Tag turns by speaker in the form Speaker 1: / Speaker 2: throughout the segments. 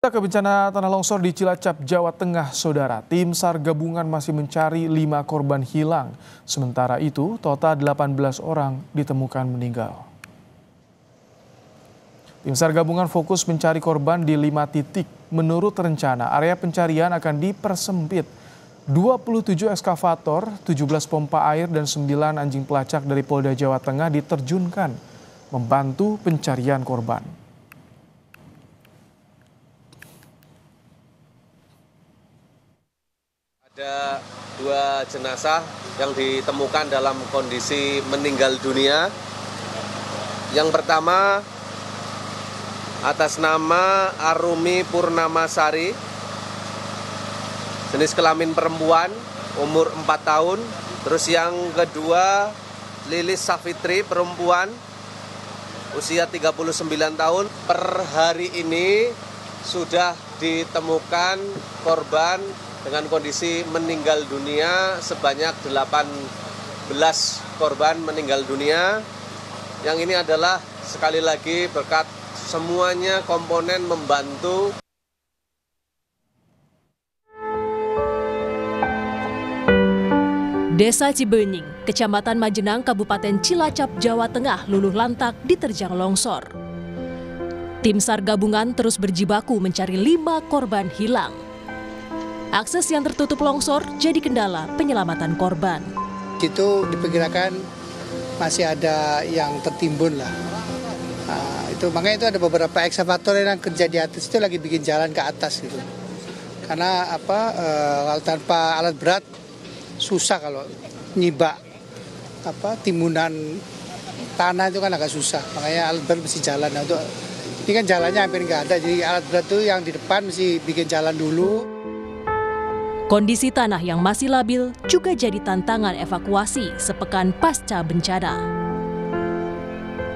Speaker 1: Ke bencana tanah longsor di Cilacap, Jawa Tengah, Saudara. Tim SAR gabungan masih mencari 5 korban hilang. Sementara itu, total 18 orang ditemukan meninggal. Tim SAR gabungan fokus mencari korban di 5 titik. Menurut rencana, area pencarian akan dipersempit. 27 ekskavator, 17 pompa air, dan 9 anjing pelacak dari Polda Jawa Tengah diterjunkan membantu pencarian korban.
Speaker 2: Ada 2 jenazah yang ditemukan dalam kondisi meninggal dunia. Yang pertama atas nama Arumi Purnamasari, jenis kelamin perempuan, umur 4 tahun. Terus yang kedua Lilis Safitri, perempuan, usia 39 tahun. Per hari ini sudah ditemukan korban dengan kondisi meninggal dunia sebanyak 18 korban meninggal dunia. Yang ini adalah sekali lagi berkat semuanya komponen membantu.
Speaker 3: Desa Cibenying, Kecamatan Majenang, Kabupaten Cilacap, Jawa Tengah luluh lantak diterjang longsor. Tim SAR gabungan terus berjibaku mencari 5 korban hilang. Akses yang tertutup longsor jadi kendala penyelamatan korban.
Speaker 4: Itu diperkirakan masih ada yang tertimbun lah. Makanya itu ada beberapa ekskavator yang kerja di atas itu lagi bikin jalan ke atas gitu. Karena kalau tanpa alat berat susah kalau nyibak timbunan tanah itu kan agak susah. Makanya alat berat mesti jalan. Nah, ini kan jalannya hampir nggak ada, jadi alat berat itu yang di depan mesti bikin jalan dulu.
Speaker 3: Kondisi tanah yang masih labil juga jadi tantangan evakuasi sepekan pasca bencana.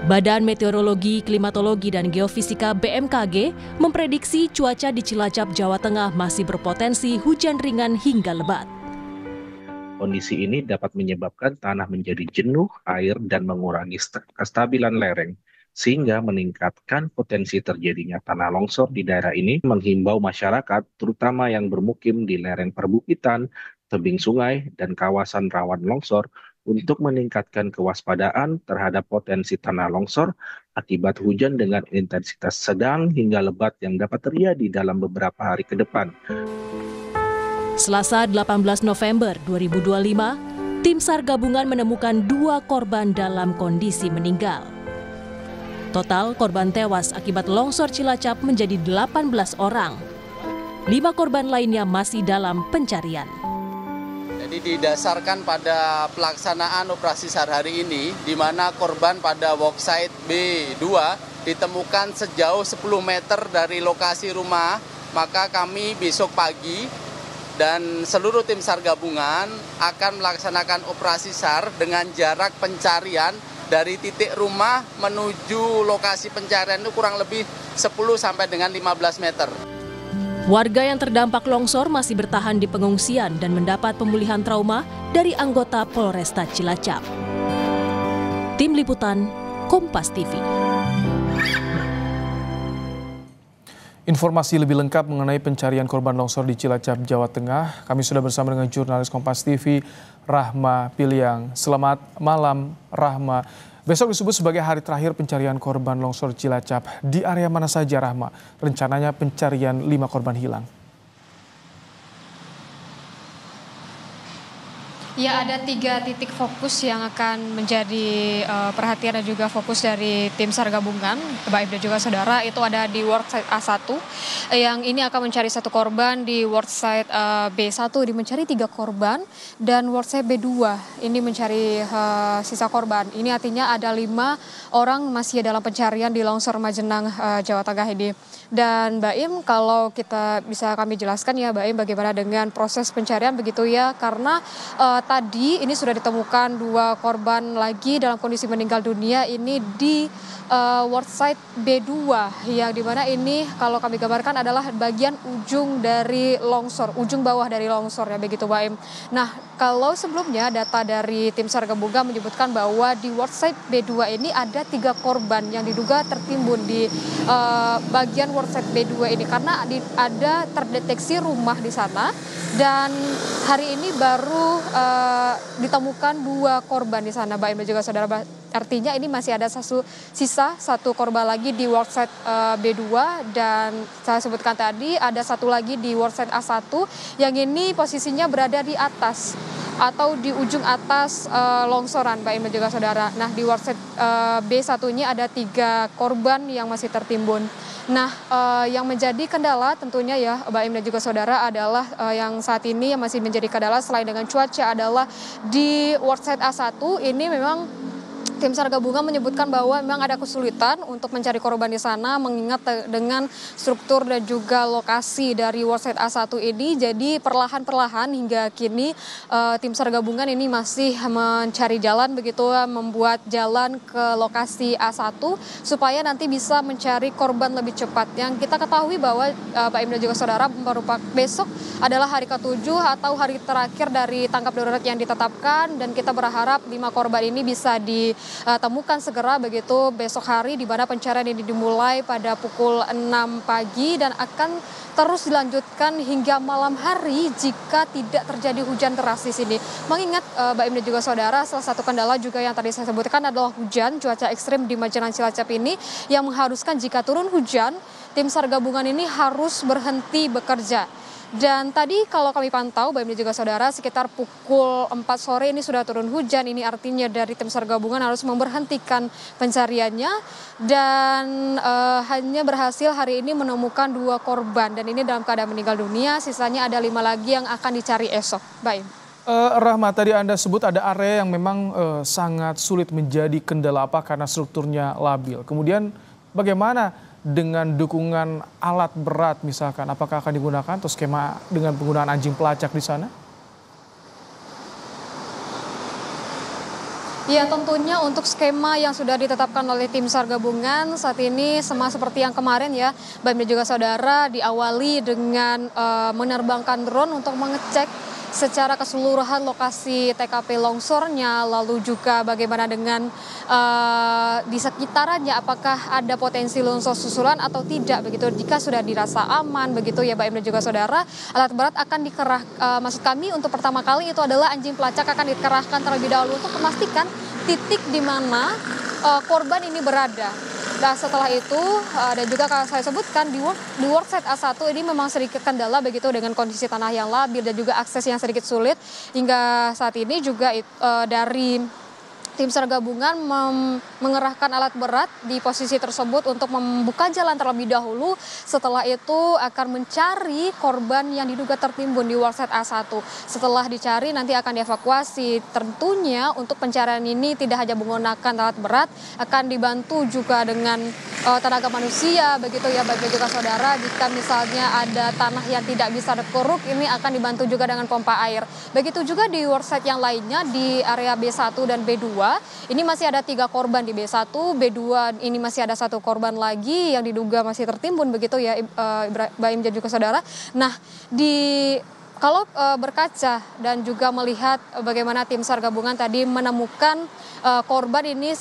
Speaker 3: Badan Meteorologi, Klimatologi, dan Geofisika BMKG memprediksi cuaca di Cilacap, Jawa Tengah masih berpotensi hujan ringan hingga lebat.
Speaker 5: Kondisi ini dapat menyebabkan tanah menjadi jenuh air dan mengurangi kestabilan lereng, sehingga meningkatkan potensi terjadinya tanah longsor di daerah ini. Menghimbau masyarakat, terutama yang bermukim di lereng perbukitan, tebing sungai, dan kawasan rawan longsor, untuk meningkatkan kewaspadaan terhadap potensi tanah longsor akibat hujan dengan intensitas sedang hingga lebat yang dapat terjadi dalam beberapa hari ke depan.
Speaker 3: Selasa 18 November 2025, tim SAR gabungan menemukan 2 korban dalam kondisi meninggal. Total korban tewas akibat longsor Cilacap menjadi 18 orang. 5 korban lainnya masih dalam pencarian.
Speaker 6: Jadi didasarkan pada pelaksanaan operasi SAR hari ini, di mana korban pada worksite B2 ditemukan sejauh 10 meter dari lokasi rumah, maka kami besok pagi dan seluruh tim SAR gabungan akan melaksanakan operasi SAR dengan jarak pencarian dari titik rumah menuju lokasi pencarian itu kurang lebih 10 sampai dengan 15 meter.
Speaker 3: Warga yang terdampak longsor masih bertahan di pengungsian dan mendapat pemulihan trauma dari anggota Polresta Cilacap. Tim Liputan, Kompas TV.
Speaker 1: Informasi lebih lengkap mengenai pencarian korban longsor di Cilacap, Jawa Tengah, kami sudah bersama dengan jurnalis Kompas TV, Rahma Piliang. Selamat malam, Rahma. Besok disebut sebagai hari terakhir pencarian korban longsor Cilacap. Di area mana saja, Rahma, rencananya pencarian 5 korban hilang?
Speaker 7: Ya, ada 3 titik fokus yang akan menjadi perhatian dan juga fokus dari tim SAR gabungan, Baik dan juga saudara. Itu ada di worksite A1 yang ini akan mencari 1 korban, di worksite B1 ini mencari 3 korban, dan worksite B2 ini mencari sisa korban. Ini artinya ada 5 orang masih dalam pencarian di longsor Majenang, Jawa Tengah ini. Dan Mbak Im, kalau kita bisa kami jelaskan ya Mbak Im, bagaimana dengan proses pencarian begitu ya, karena tadi ini sudah ditemukan 2 korban lagi dalam kondisi meninggal dunia ini di worksite B2 yang dimana ini kalau kami gambarkan adalah bagian ujung dari longsor, ujung bawah dari longsor ya begitu Baim. Nah kalau sebelumnya data dari tim SAR gabungan menyebutkan bahwa di worksite B2 ini ada 3 korban yang diduga tertimbun di bagian worksite B2 ini karena ada terdeteksi rumah di sana dan hari ini baru ditemukan 2 korban di sana Baim dan juga saudara. Artinya ini masih ada sisa 1 korban lagi di worksite B2 dan saya sebutkan tadi ada 1 lagi di worksite A1 yang ini posisinya berada di atas atau di ujung atas longsoran Mbak Im dan juga saudara. Nah di worksite B1-nya ada 3 korban yang masih tertimbun. Nah yang menjadi kendala tentunya ya Mbak Im dan juga saudara adalah yang saat ini yang masih menjadi kendala selain dengan cuaca adalah di worksite A1 ini memang tim SAR gabungan menyebutkan bahwa memang ada kesulitan untuk mencari korban di sana mengingat dengan struktur dan juga lokasi dari worksite A1 ini. Jadi perlahan-perlahan hingga kini tim SAR gabungan ini masih mencari jalan begitu membuat jalan ke lokasi A1 supaya nanti bisa mencari korban lebih cepat. Yang kita ketahui bahwa Pak Im dan juga saudara merupakan besok adalah hari ke-7 atau hari terakhir dari tanggap darurat yang ditetapkan dan kita berharap 5 korban ini bisa ditemukan segera begitu besok hari di mana pencarian ini dimulai pada pukul 6 pagi dan akan terus dilanjutkan hingga malam hari jika tidak terjadi hujan deras di sini. Mengingat Mbak Im dan juga saudara, salah satu kendala juga yang tadi saya sebutkan adalah hujan, cuaca ekstrim di Majalah Cilacap ini yang mengharuskan jika turun hujan, tim SAR gabungan ini harus berhenti bekerja. Dan tadi kalau kami pantau, Mbak Im dan juga saudara, sekitar pukul 4 sore ini sudah turun hujan. Ini artinya dari tim SAR gabungan harus memberhentikan pencariannya dan hanya berhasil hari ini menemukan 2 korban. Dan ini dalam keadaan meninggal dunia, sisanya ada 5 lagi yang akan dicari esok. Mbak Im.
Speaker 1: Rahma, tadi Anda sebut ada area yang memang sangat sulit menjadi kendala apa karena strukturnya labil. Kemudian bagaimana dengan dukungan alat berat misalkan, apakah akan digunakan atau skema dengan penggunaan anjing pelacak di sana?
Speaker 7: Ya tentunya untuk skema yang sudah ditetapkan oleh tim SAR gabungan saat ini sama seperti yang kemarin ya Mbak Im dan juga saudara, diawali dengan menerbangkan drone untuk mengecek secara keseluruhan lokasi TKP longsornya, lalu juga bagaimana dengan di sekitarannya apakah ada potensi longsor susulan atau tidak begitu. Jika sudah dirasa aman begitu ya Mbak Im dan juga saudara, alat berat akan maksud kami untuk pertama kali itu adalah anjing pelacak akan dikerahkan terlebih dahulu untuk memastikan titik di mana korban ini berada. Nah setelah itu dan juga kalau saya sebutkan di worksite A1 ini memang sedikit kendala begitu dengan kondisi tanah yang labil dan juga akses yang sedikit sulit. Hingga saat ini juga dari tim SAR gabungan mengerahkan alat berat di posisi tersebut untuk membuka jalan terlebih dahulu. Setelah itu akan mencari korban yang diduga tertimbun di worksite A1. Setelah dicari nanti akan dievakuasi. Tentunya untuk pencarian ini tidak hanya menggunakan alat berat, akan dibantu juga dengan tenaga manusia begitu ya bagi juga saudara. Jika misalnya ada tanah yang tidak bisa dikeruk, ini akan dibantu juga dengan pompa air. Begitu juga di worksite yang lainnya di area B1 dan B2. Ini masih ada 3 korban di B1, B2 ini masih ada 1 korban lagi yang diduga masih tertimbun begitu ya Mbak Im dan juga saudara. Nah kalau berkaca dan juga melihat bagaimana tim SAR gabungan tadi menemukan korban ini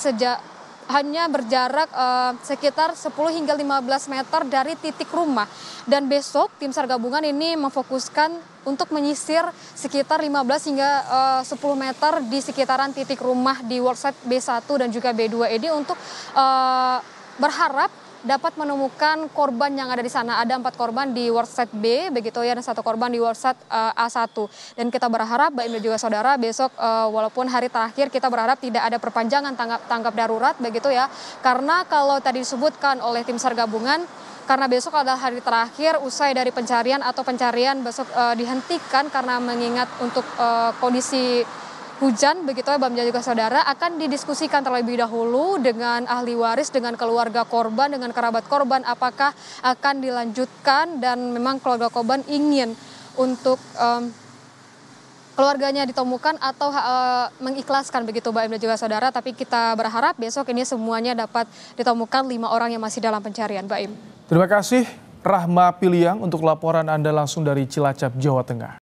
Speaker 7: hanya berjarak sekitar 10 hingga 15 meter dari titik rumah. Dan besok tim SAR gabungan ini memfokuskan untuk menyisir sekitar 15 hingga 10 meter di sekitaran titik rumah di worksite B1 dan juga B2 ini untuk berharap dapat menemukan korban yang ada di sana. Ada 4 korban di worksite B begitu ya, dan 1 korban di worksite A1. Dan kita berharap Mbak Im dan juga saudara besok walaupun hari terakhir kita berharap tidak ada perpanjangan tanggap darurat begitu ya. Karena kalau tadi disebutkan oleh tim SAR gabungan karena besok adalah hari terakhir usai dari pencarian atau pencarian besok dihentikan karena mengingat untuk kondisi hujan begitu ya Mbak Im juga saudara, akan didiskusikan terlebih dahulu dengan ahli waris, dengan keluarga korban, dengan kerabat korban apakah akan dilanjutkan dan memang keluarga korban ingin untuk keluarganya ditemukan atau mengikhlaskan begitu Mbak Im dan juga saudara. Tapi kita berharap besok ini semuanya dapat ditemukan 5 orang yang masih dalam pencarian, Mbak Im.
Speaker 1: Terima kasih Rahma Piliang untuk laporan Anda langsung dari Cilacap, Jawa Tengah.